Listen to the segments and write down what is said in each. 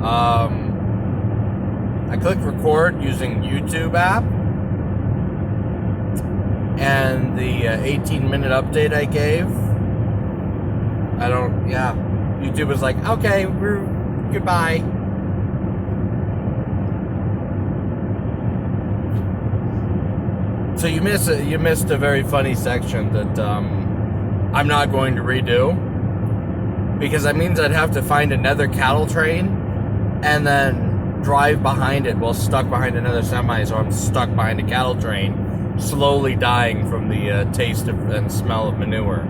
I clicked record using YouTube app, and the 18-minute update I gave, YouTube was like, okay, we're goodbye. So you missed a very funny section that I'm not going to redo, because that means I'd have to find another cattle train and then drive behind it while stuck behind another semi, so I'm stuck behind a cattle train, slowly dying from the taste and smell of manure.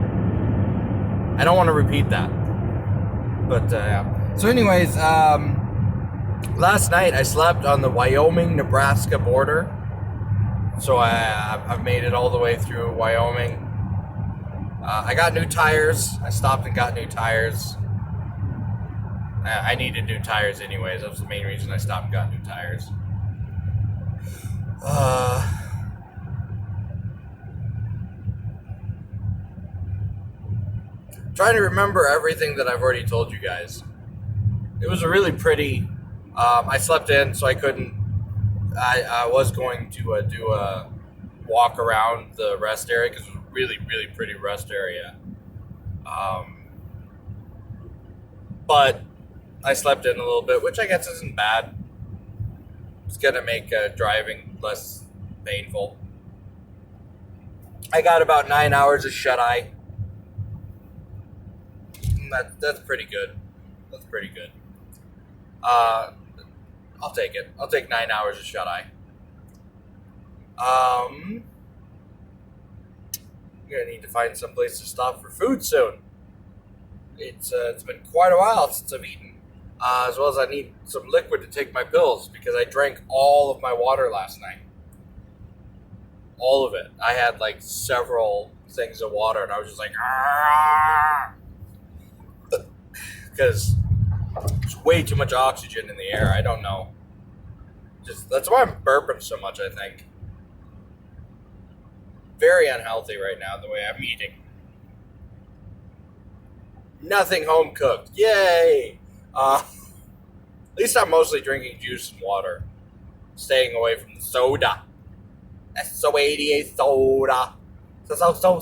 I don't want to repeat that. But, yeah. So anyways, last night I slept on the Wyoming-Nebraska border. So I've made it all the way through Wyoming. I got new tires. I stopped and got new tires. I needed new tires anyways. That was the main reason I stopped and got new tires. Trying to remember everything that I've already told you guys. It was a really pretty... I slept in, so I couldn't... I was going to do a walk around the rest area, because it was a really, really pretty rest area. But I slept in a little bit, which I guess isn't bad. It's going to make driving less painful. I got about 9 hours of shut-eye. That's pretty good. That's pretty good. I'll take it. I'll take 9 hours of shut-eye. I'm gonna need to find some place to stop for food soon. It's been quite a while since I've eaten. As well as I need some liquid to take my pills, because I drank all of my water last night. All of it. I had like several things of water, and I was just like, because there's way too much oxygen in the air. I don't know. That's why I'm burping so much, I think. Very unhealthy right now, the way I'm eating. Nothing home cooked. Yay! At least I'm mostly drinking juice and water. Staying away from the soda. SO88 soda. Soda.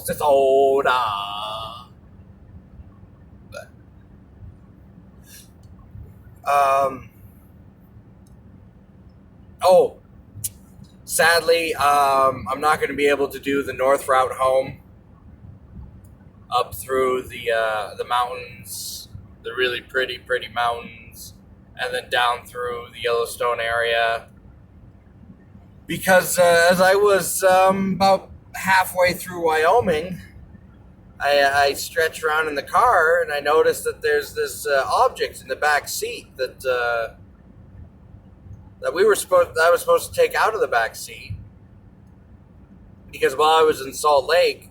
Sadly, I'm not going to be able to do the north route home up through the mountains, the really pretty mountains, and then down through the Yellowstone area, because as I was about halfway through Wyoming, I stretched around in the car, and I noticed that there's this object in the back seat that I was supposed to take out of the back seat, because while I was in Salt Lake,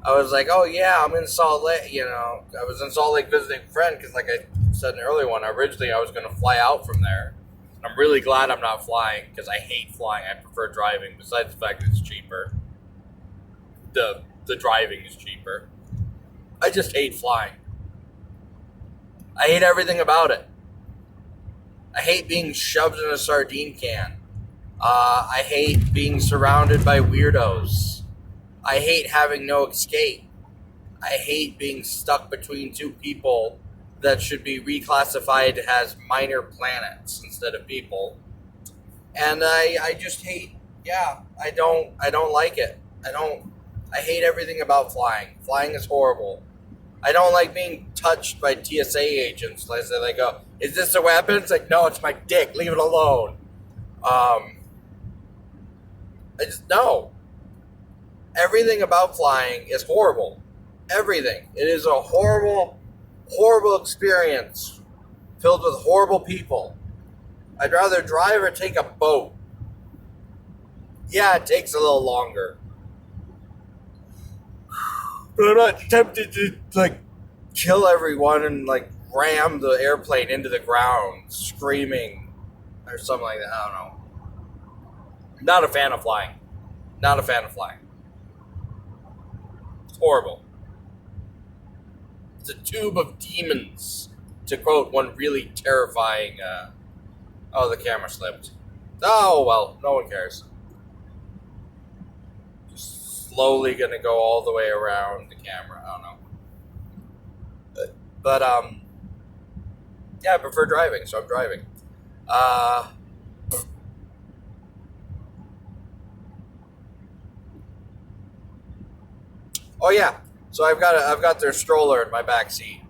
I was like, oh yeah, I'm in Salt Lake, I was in Salt Lake visiting a friend, because like I said in an earlier one, originally I was going to fly out from there. I'm really glad I'm not flying, because I hate flying. I prefer driving, besides the fact that it's cheaper. The driving is cheaper. I just hate flying. I hate everything about it. I hate being shoved in a sardine can. I hate being surrounded by weirdos. I hate having no escape. I hate being stuck between two people that should be reclassified as minor planets instead of people. And I just hate, I don't like it. I hate everything about flying. Flying is horrible. I don't like being touched by TSA agents. They go, is this a weapon? It's like, no, it's my dick. Leave it alone. No. Everything about flying is horrible. Everything. It is a horrible, horrible experience filled with horrible people. I'd rather drive or take a boat. Yeah, it takes a little longer. But I'm not tempted to, kill everyone and, ram the airplane into the ground, screaming, or something like that. I don't know. Not a fan of flying. Not a fan of flying. It's horrible. It's a tube of demons. to quote one really terrifying, oh, the camera slipped. Oh, well, no one cares. Just slowly gonna go all the way around the camera. I don't know. But, yeah, I prefer driving, so I'm driving. Oh yeah, so I've got their stroller in my back seat.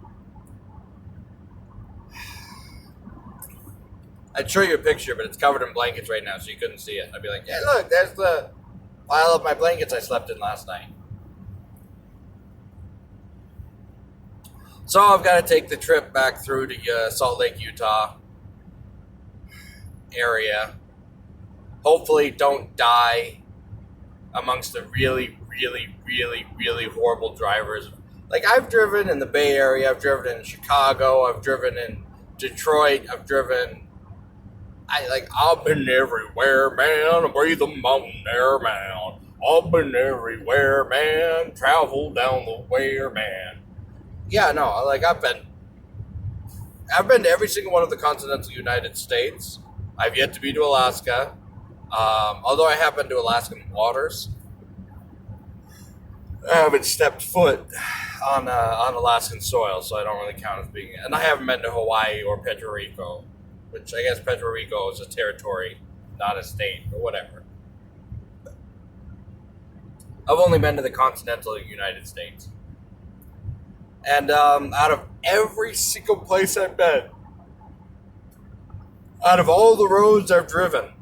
I'd show you a picture, but it's covered in blankets right now, so you couldn't see it. I'd be like, yeah, look, there's the pile of my blankets I slept in last night. So I've got to take the trip back through to Salt Lake, Utah area. Hopefully, don't die amongst the really, really, really, really horrible drivers. Like, I've driven in the Bay Area, I've driven in Chicago, I've driven in Detroit, I've been everywhere, man. I breathe the mountain air, man. I've been everywhere, man. Travel down the way, man. Yeah, no, like I've been to every single one of the continental United States. I've yet to be to Alaska, although I have been to Alaskan waters. I haven't stepped foot on Alaskan soil, so I don't really count as being. And I haven't been to Hawaii or Puerto Rico, which I guess Puerto Rico is a territory, not a state, or whatever. I've only been to the continental United States. And out of every single place I've been, out of all the roads I've driven,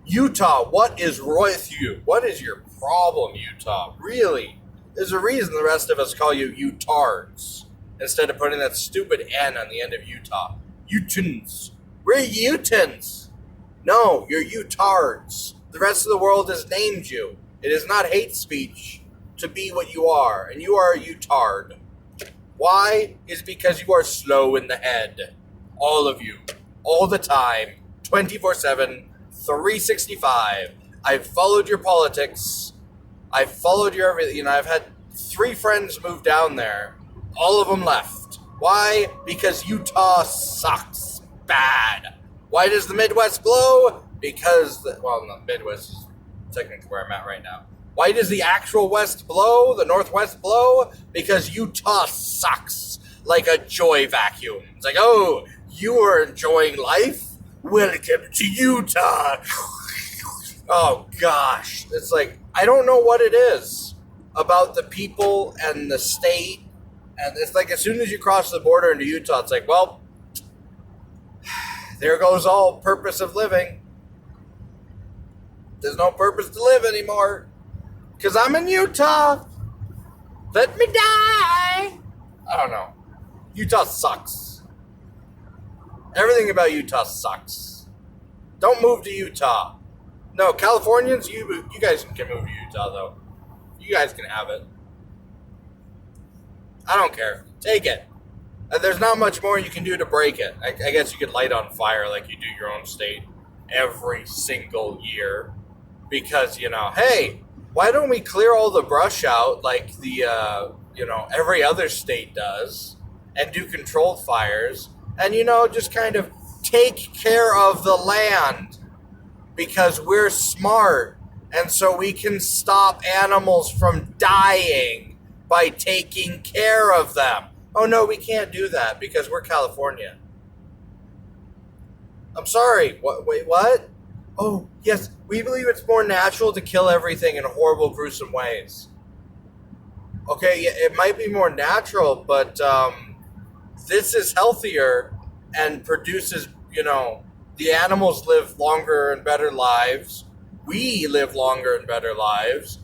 Utah, what is with you? What is your problem, Utah? Really? There's a reason the rest of us call you Utards instead of putting that stupid N on the end of Utah. Utahns. We're Utahns. No, you're Utards. The rest of the world has named you. It is not hate speech to be what you are, and you are a Utard. Why? Is because you are slow in the head. All of you. All the time. 24/7. 365. I've followed your politics. I've followed your everything. I've had 3 friends move down there. All of them left. Why? Because Utah sucks bad. Why does the Midwest blow? Because, the Midwest is technically where I'm at right now. Why does the actual West blow? The Northwest blow? Because Utah sucks like a joy vacuum. It's like, oh, you are enjoying life? Welcome to Utah. Oh, gosh. It's like, I don't know what it is about the people and the state. And it's like as soon as you cross the border into Utah, it's like, well, there goes all purpose of living. There's no purpose to live anymore. Because I'm in Utah. Let me die. I don't know. Utah sucks. Everything about Utah sucks. Don't move to Utah. No, Californians, you guys can move to Utah, though. You guys can have it. I don't care. Take it. There's not much more you can do to break it. I guess you could light on fire like you do your own state every single year. Because, hey, why don't we clear all the brush out like every other state does and do controlled fires and, just kind of take care of the land because we're smart and so we can stop animals from dying by taking care of them. Oh, no, we can't do that because we're California. I'm sorry. Wait, what? Oh, yes, we believe it's more natural to kill everything in horrible, gruesome ways. Okay, yeah, it might be more natural, but this is healthier and produces, the animals live longer and better lives. We live longer and better lives.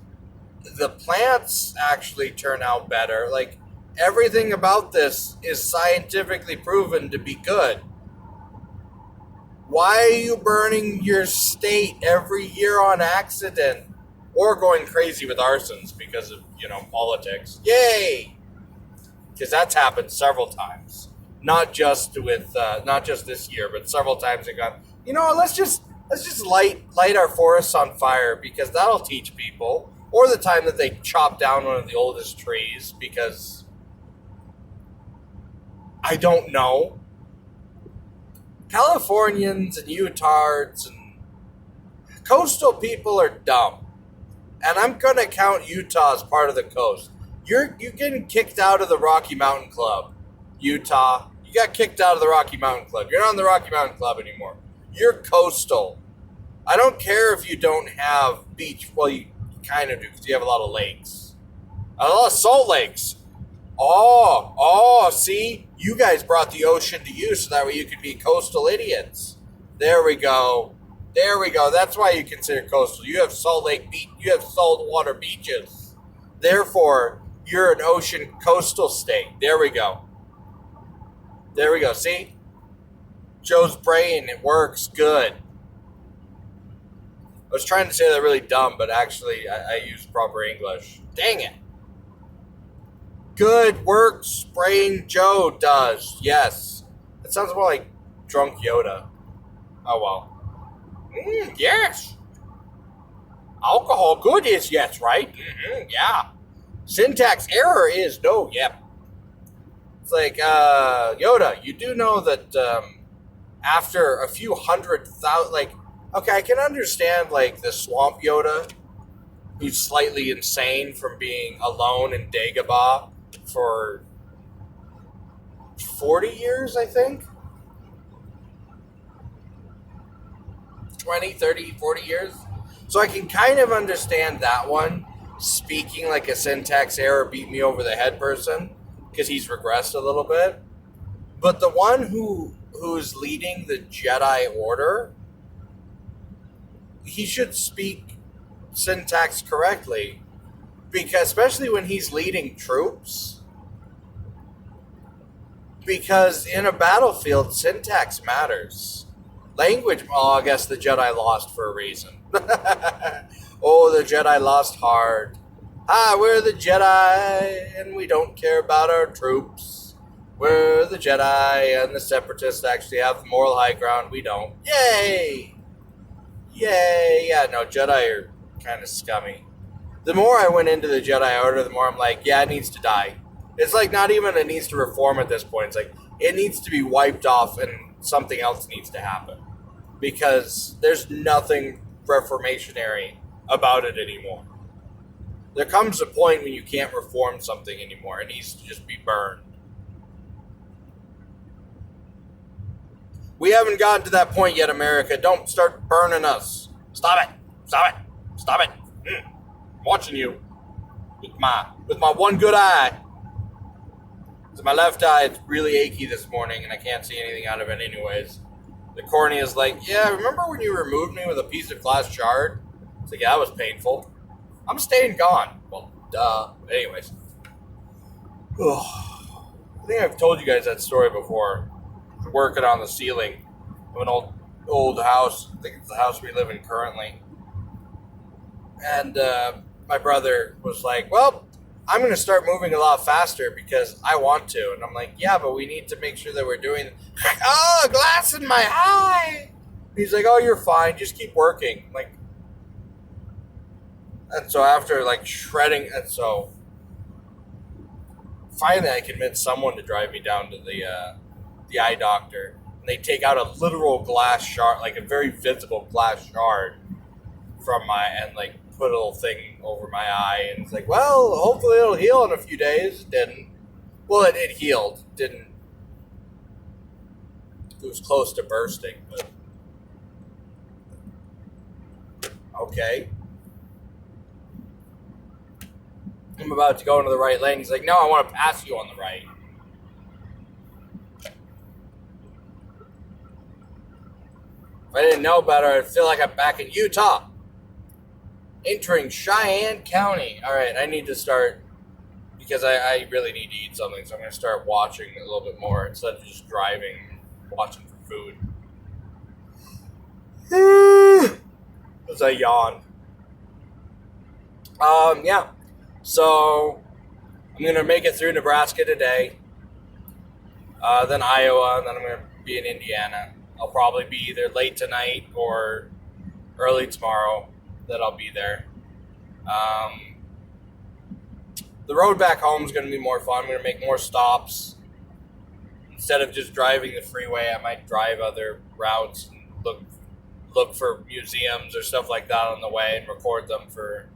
The plants actually turn out better. Like, everything about this is scientifically proven to be good. Why are you burning your state every year on accident? Or going crazy with arsons because of, politics. Yay! Because that's happened several times. Not just this year, but several times it got, let's just light our forests on fire because that'll teach people. Or the time that they chopped down one of the oldest trees because I don't know. Californians and Utahs and coastal people are dumb. And I'm going to count Utah as part of the coast. You're getting kicked out of the Rocky Mountain Club, Utah. You got kicked out of the Rocky Mountain Club. You're not in the Rocky Mountain Club anymore. You're coastal. I don't care if you don't have beach. Well, you kind of do because you have a lot of lakes. A lot of salt lakes. See? You guys brought the ocean to you so that way you could be coastal idiots. There we go. There we go. That's why you consider coastal. You have salt lake beach. You have saltwater beaches. Therefore, you're an ocean coastal state. There we go. There we go. See? Joe's brain, it works good. I was trying to say that really dumb, but actually I used proper English. Dang it. Good work, Spraying Joe does. Yes. That sounds more like drunk Yoda. Oh well. Yes. Alcohol good is yes, right? Yeah. Syntax error is no, yep. It's like, Yoda, you do know that after a few 100,000, like, okay, I can understand, like, the Swamp Yoda, who's slightly insane from being alone in Dagobah for 40 years, I think. 20, 30, 40 years. So I can kind of understand that one, speaking like a syntax error beat me over the head person, because he's regressed a little bit. But the one who's leading the Jedi Order, he should speak syntax correctly, because especially when he's leading troops. Because in a battlefield, syntax matters. Language, I guess the Jedi lost for a reason. Oh, the Jedi lost hard. We're the Jedi, and we don't care about our troops. We're the Jedi, and the Separatists actually have moral high ground. We don't. Yay! Yay! Yeah, no, Jedi are kind of scummy. The more I went into the Jedi Order, the more I'm like, yeah, it needs to die. It's like not even it needs to reform at this point. It's like it needs to be wiped off and something else needs to happen. Because there's nothing reformationary about it anymore. There comes a point when you can't reform something anymore. It needs to just be burned. We haven't gotten to that point yet, America. Don't start burning us. Stop it. Stop it. Stop it. I'm watching you with my one good eye. So my left eye is really achy this morning, and I can't see anything out of it anyways. The cornea is like, yeah, remember when you removed me with a piece of glass shard? It's like, yeah, that was painful. I'm staying gone. Well, duh. Anyways. I think I've told you guys that story before. Working on the ceiling of an old house. I think it's the house we live in currently. And my brother was like, well, I'm going to start moving a lot faster because I want to. And I'm like, yeah, but we need to make sure that we're doing... Oh, glass in my eye! He's like, oh, you're fine. Just keep working. I'm like... And so after, like, shredding... And so... Finally, I convinced someone to drive me down to the eye doctor. And they take out a literal glass shard, like a very visible glass shard from my... And, like, put a little thing over my eye. And it's like, well, hopefully it'll heal in a few days. It didn't. Well, it healed. Didn't... It was close to bursting, but... Okay. I'm about to go into the right lane. He's like, no, I want to pass you on the right. If I didn't know better, I'd feel like I'm back in Utah. Entering Cheyenne County. All right, I need to start, because I really need to eat something, so I'm going to start watching a little bit more instead of just driving, watching for food. As I yawn. Yeah. So, I'm going to make it through Nebraska today, then Iowa, and then I'm going to be in Indiana. I'll probably be either late tonight or early tomorrow that I'll be there. The road back home is going to be more fun. I'm going to make more stops. instead of just driving the freeway, I might drive other routes and look for museums or stuff like that on the way and record them for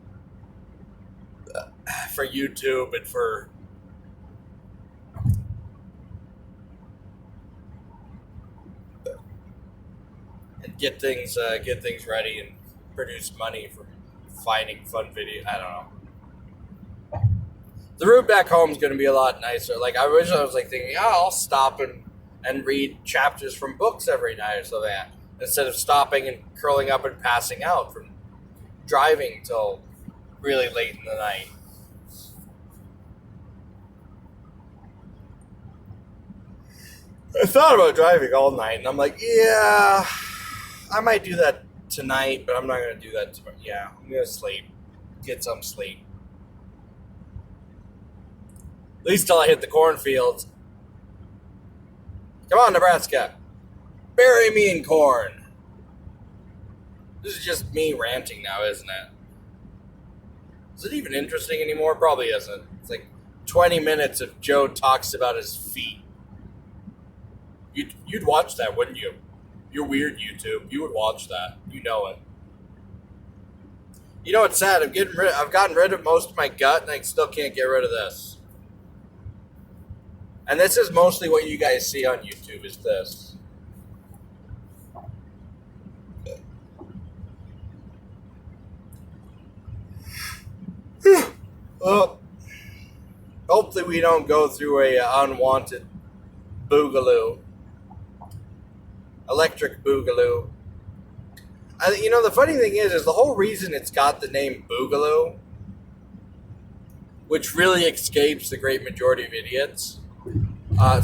YouTube and get things ready and produce money from finding fun videos. I don't know. The route back home is going to be a lot nicer. Like I originally was like thinking, oh, I'll stop and read chapters from books every night or something, instead of stopping and curling up and passing out from driving till really late in the night. I thought about driving all night, and I'm like, yeah, I might do that tonight, but I'm not going to do that tomorrow. Yeah, I'm going to sleep, get some sleep. At least till I hit the cornfields. Come on, Nebraska. Bury me in corn. This is just me ranting now, isn't it? Is it even interesting anymore? Probably isn't. It's like 20 minutes of Joe talks about his feet. You'd watch that, wouldn't you? You're weird, YouTube. You would watch that. You know it. You know what's sad? I've gotten rid of most of my gut, and I still can't get rid of this. And this is mostly what you guys see on YouTube. Is this? Well, hopefully we don't go through a unwanted boogaloo. Electric boogaloo. The funny thing is the whole reason it's got the name boogaloo, which really escapes the great majority of idiots.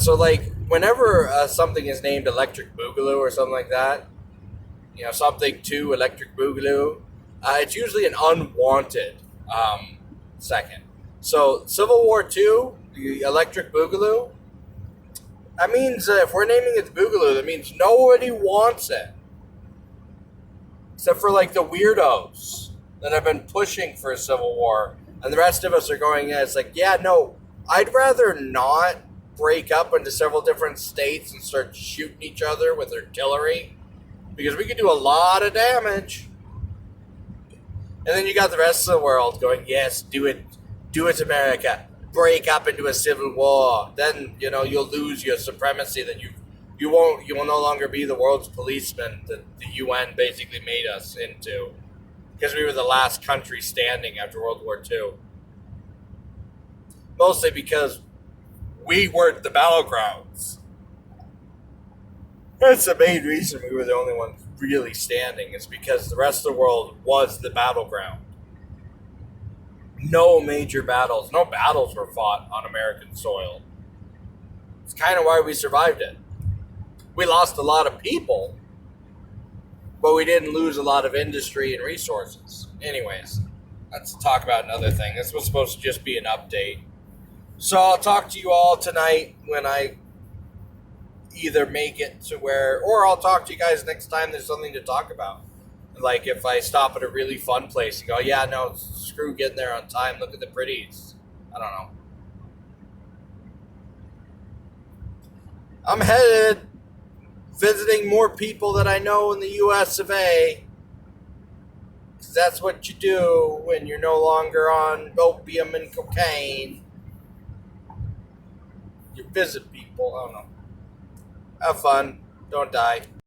So like whenever something is named electric boogaloo or something like that, something to electric boogaloo, it's usually an unwanted second. So Civil War II, the electric boogaloo, that means if we're naming it the boogaloo, that means nobody wants it. Except for like the weirdos that have been pushing for a civil war. And the rest of us are going, it's like, yeah, no, I'd rather not break up into several different states and start shooting each other with artillery. Because we could do a lot of damage. And then you got the rest of the world going, yes, do it, America. Break up into a civil war. Then, you'll lose your supremacy. Then you will no longer be the world's policeman that the UN basically made us into. Because we were the last country standing after World War II. Mostly because we weren't the battlegrounds. That's the main reason we were the only ones really standing, is because the rest of the world was the battleground. No battles were fought on American soil. It's kind of why we survived it. We lost a lot of people, but we didn't lose a lot of industry and resources. Anyways, let's talk about another thing. This was supposed to just be an update. So I'll talk to you all tonight when I either make it to or I'll talk to you guys next time there's something to talk about. Like if I stop at a really fun place and go, yeah, no, screw getting there on time. Look at the pretties. I don't know. I'm headed visiting more people that I know in the US of A. Because that's what you do when you're no longer on opium and cocaine. You visit people. I don't know. Have fun. Don't die.